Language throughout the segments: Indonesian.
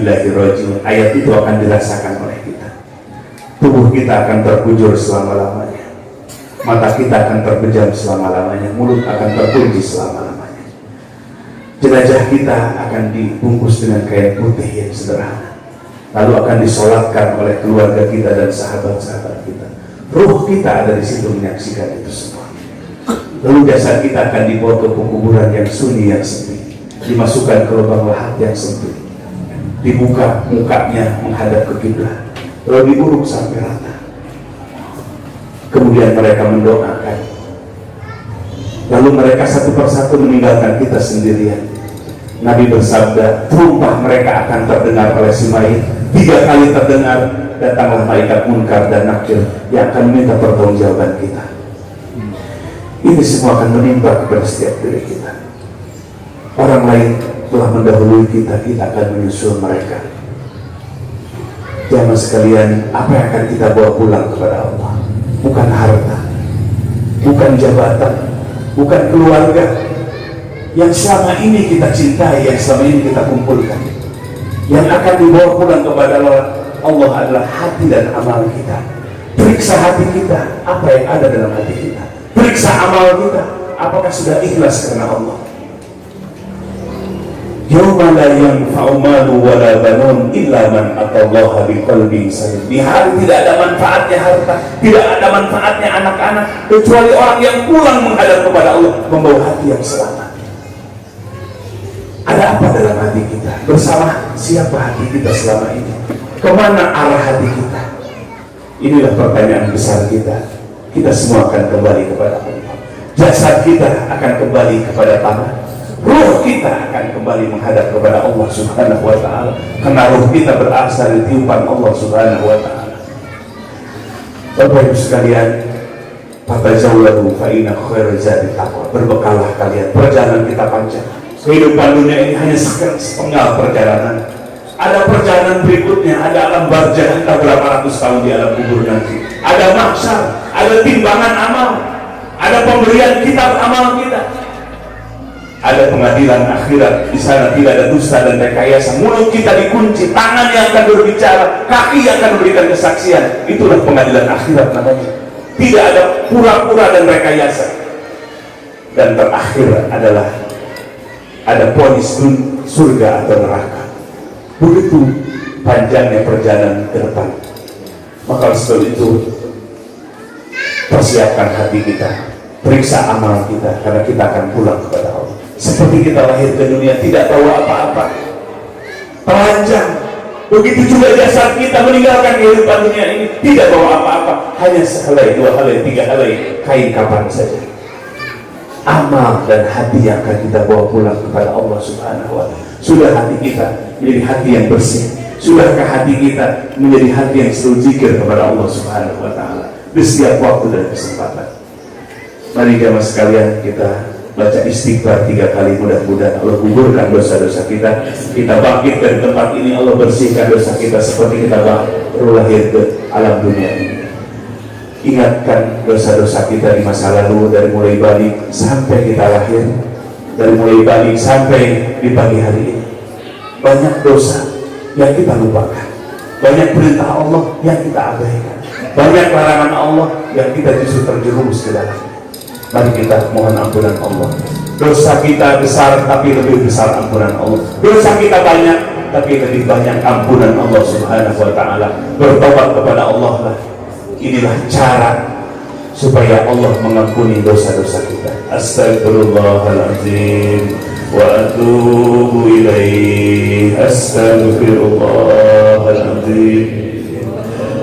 ilahi raji'un. Ayat itu akan dirasakan oleh kita. Tubuh kita akan terkujur selama-lamanya, mata kita akan terpejam selama-lamanya, mulut akan terkunci selama-lamanya. Jenazah kita akan dibungkus dengan kain putih yang sederhana, lalu akan disolatkan oleh keluarga kita dan sahabat-sahabat kita. Ruh kita ada di situ menyaksikan itu semua. Lalu jasad kita akan dibawa ke kuburan yang sunyi, yang sepi, dimasukkan ke lubang lahat yang sempit, dibuka mukanya menghadap ke kiblat, lalu diuruk sampai rata. Kemudian mereka mendoakan, lalu mereka satu persatu meninggalkan kita sendirian. Nabi bersabda, tumpah mereka akan terdengar oleh si mayit. 3 kali terdengar, datanglah malaikat munkar dan nakir yang akan minta pertanggungjawaban kita. Ini semua akan menimpa kepada setiap diri kita. Orang lain telah mendahului kita, kita akan menyusul mereka. Jamaah sekalian, apa yang akan kita bawa pulang kepada Allah? Bukan harta, bukan jabatan, bukan keluarga yang selama ini kita cintai, yang selama ini kita kumpulkan. Yang akan dibawa pulang kepada Allah adalah hati dan amal kita. Periksa hati kita, apa yang ada dalam hati kita. Periksa amal kita, apakah sudah ikhlas karena Allah. Yauma la yanfa'u malu wa la banun illa man atallaha biqalbin salim. Di hari tidak ada manfaatnya harta, tidak ada manfaatnya anak-anak, kecuali orang yang pulang menghadap kepada Allah membawa hati yang selamat. Ada apa dalam hati kita? Bersama siapa hati kita selama ini? Kemana arah hati kita? Inilah pertanyaan besar kita. Kita semua akan kembali kepada Allah. Jasad kita akan kembali kepada tanah. Ruh kita akan kembali menghadap kepada Allah Subhanahu wa ta'ala, karena ruh kita berasal dari tiupan Allah Subhanahu wa ta'ala. Bapak Ibu sekalian, fatazawwadu fa inna khairaz zadi taqwa. Berbekalah kalian, perjalanan kita panjang. Kehidupan dunia ini hanya sepenggal perjalanan. Ada perjalanan berikutnya, ada alam barzah, entah berapa ratus tahun di alam kubur nanti. Ada mahsyar, ada timbangan amal, ada pemberian kitab amal kita. Ada pengadilan akhirat, di sana tidak ada dusta dan rekayasa. Mulut kita dikunci, tangan yang akan berbicara, kaki yang akan memberikan kesaksian. Itulah pengadilan akhirat namanya. Tidak ada pura-pura dan rekayasa. Dan terakhir adalah ada vonis surga atau neraka. Begitu panjangnya perjalanan ke depan. Maka sebab itu persiapkan hati kita, periksa amal kita, karena kita akan pulang kepada Allah. Seperti kita lahir ke dunia tidak tahu apa-apa, telanjang. Begitu juga jasad kita meninggalkan kehidupan dunia ini tidak bawa apa-apa, hanya sehelai, 2 helai, 3 helai kain kapan saja. Amal dan hati yang akan kita bawa pulang kepada Allah Subhanahu wa ta'ala. Sudah hati kita menjadi hati yang bersih? Sudahkah hati kita menjadi hati yang selalu zikir kepada Allah Subhanahu wa ta'ala di setiap waktu dan kesempatan? Mari jamaah sekalian, kita baca istighfar 3 kali, mudah-mudahan Allah gugurkan dosa-dosa kita. Kita bangkit dari tempat ini, Allah bersihkan dosa kita seperti kita baru lahir ke alam dunia ini. Ingatkan dosa-dosa kita di masa lalu, dari mulai balik sampai kita lahir, dari mulai balik sampai di pagi hari ini. Banyak dosa yang kita lupakan, banyak perintah Allah yang kita abaikan, banyak larangan Allah yang kita justru terjerumus ke dalamnya. Mari kita mohon ampunan Allah. Dosa kita besar, tapi lebih besar ampunan Allah. Dosa kita banyak, tapi lebih banyak ampunan Allah Subhanahu wa ta'ala. Bertobat kepada Allah lah. Inilah cara supaya Allah mengampuni dosa-dosa kita. Astagfirullahaladzim wa atubu ilaih. Astagfirullahaladzim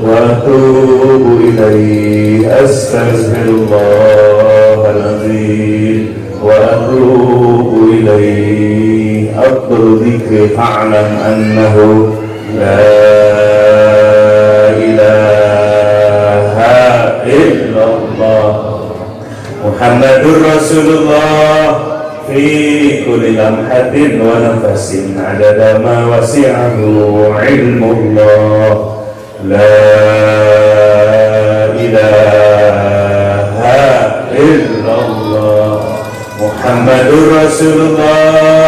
wa atubu ilaih. Astagfirullahaladzim wa atubu ilaih. Afdal dzikri fa'lam annahu la ilaha illallah Muhammadur Rasulullah fi kulli lamhatin wa nafasin adada ma wasi'ahu ilmullah. La ilaha illallah Muhammadur Rasulullah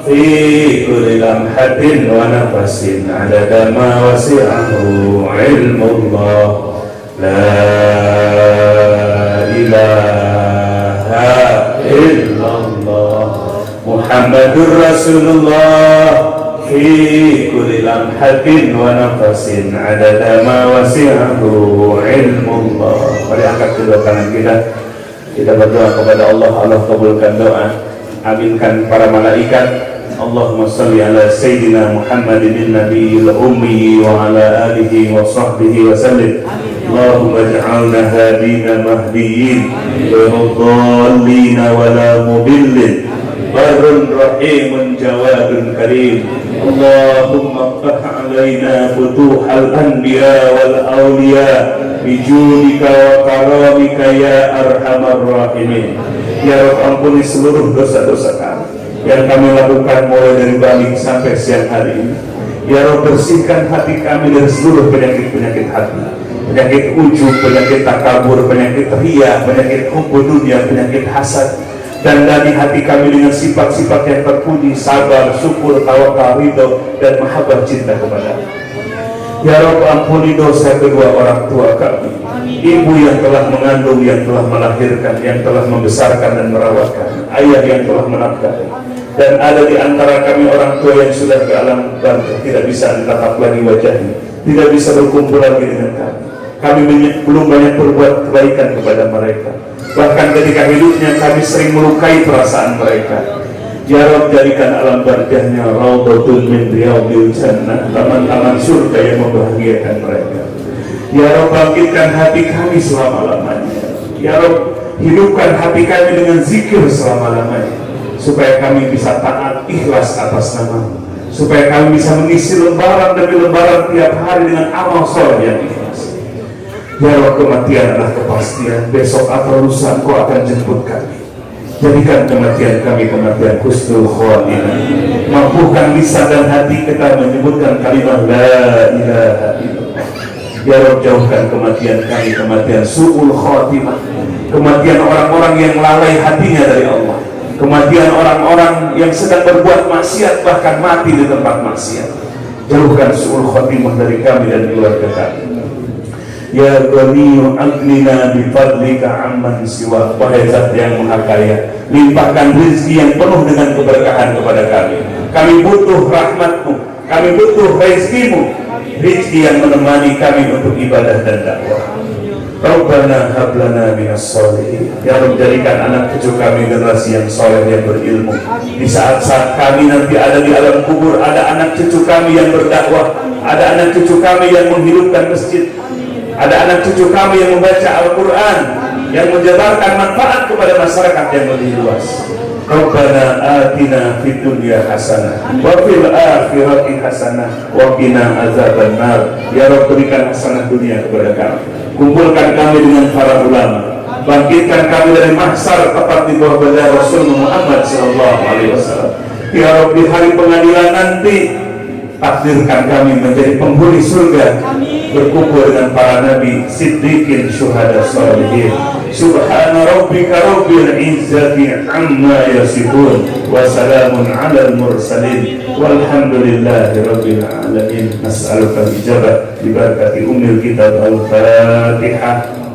fi kulli lamhatin wa nafasin adada ma wasi'ahu ilmullah la ilaha illallah Muhammadur Rasulullah fi kulli lamhatin wa nafasin adada ma wasi'ahu ilmullah. Mari angkat kedua tangan kita berdoa kepada Allah. Allah kabulkan doa, aminkan para malaikat. Allahumma salli ala Sayyidina Muhammadin nabiyil ummi wa ala alihi wa sahbihi wa sallim. Allahumma ij'alna hadina mahdiyin ghayra wa la mudillin barun rahimun jawadun karim. Allahumma ftah alaina futuhal anbiya wal awliya bijudika wa karamika ya arhamar rahimin. Ya Rabb, ampuni seluruh dosa-dosa kami yang kami lakukan mulai dari balik sampai siang hari ini. Ya Rabb, bersihkan hati kami dari seluruh penyakit-penyakit hati, penyakit ujub, penyakit takabur, penyakit riya, penyakit hubbu dunia, penyakit hasad. Dan dari hati kami dengan sifat-sifat yang terpuji, sabar, syukur, tawakal, ridho, dan mahabbah cinta kepada-Mu. Ya Rabb, ampuni dosa kedua orang tua kami, ibu yang telah mengandung, yang telah melahirkan, yang telah membesarkan dan merawat kami, ayah yang telah menafkahi. Dan ada di antara kami orang tua yang sudah ke alam barzakh, tidak bisa ditatap lagi wajahnya, tidak bisa berkumpul lagi dengan kami. Kami belum banyak berbuat kebaikan kepada mereka. Bahkan ketika hidupnya kami sering melukai perasaan mereka. Ya Rabb, jadikan alam barzahnya raudhatun min riyadil jannah, taman-taman surga yang membahagiakan mereka. Ya Rabb, bangkitkan hati kami selama-lamanya. Ya Rabb, hidupkan hati kami dengan zikir selama-lamanya, supaya kami bisa taat ikhlas atas nama-Mu, supaya kami bisa mengisi lembaran demi lembaran tiap hari dengan amal soleh yang ikhlas. Ya Rabb, kematian adalah kepastian. Besok atau lusa Engkau akan jemput kami. Jadikan kematian kami kematian husnul khotimah. Mampukan lisan dan hati kita menyebutkan kalimat la ilaha illallah. Ya Rabb, jauhkan kematian kami kematian su'ul khotimah, kematian orang-orang yang lalai hatinya dari Allah, kematian orang-orang yang sedang berbuat maksiat bahkan mati di tempat maksiat. Jauhkan su'ul khotimah dari kami dan keluarga kami. Ya Ghaniyu agnina bifadlika amman siwa. Wahai Zat yang Maha Kaya, limpahkan rezeki yang penuh dengan keberkahan kepada kami. Kami butuh rahmat-Mu, kami butuh rezeki-Mu, rezeki yang menemani kami untuk ibadah dan dakwah. Rabbana hablana minas sholihin. Ya Rabb, jadikan anak cucu kami generasi yang soleh, yang berilmu. Di saat-saat kami nanti ada di alam kubur, ada anak cucu kami yang berdakwah, ada anak cucu kami yang menghidupkan masjid, ada anak cucu kami yang membaca Al-Quran, yang menjabarkan manfaat kepada masyarakat yang lebih luas. Rabbana atina fid dunya hasanah wa fil akhirati hasanah wa qina azabannar. Ya Rabb, berikan hasanah dunia kepada kami, kumpulkan kami dengan para ulama, bangkitkan kami dari mahsyar tepat di bawah bendera Rasul Muhammad SAW. Ya Rabb, di hari pengadilan nanti takdirkan kami menjadi penghuni surga, berkumpul dengan para nabi, siddiqin, syuhada, sholihin. Subhana rabbika rabbil izzati amma yasifun wa salamun alal mursalin walhamdulillahi rabbil alamin. Nas'aluka al-ijabah bi barakati ummil kitab al-Fatihah.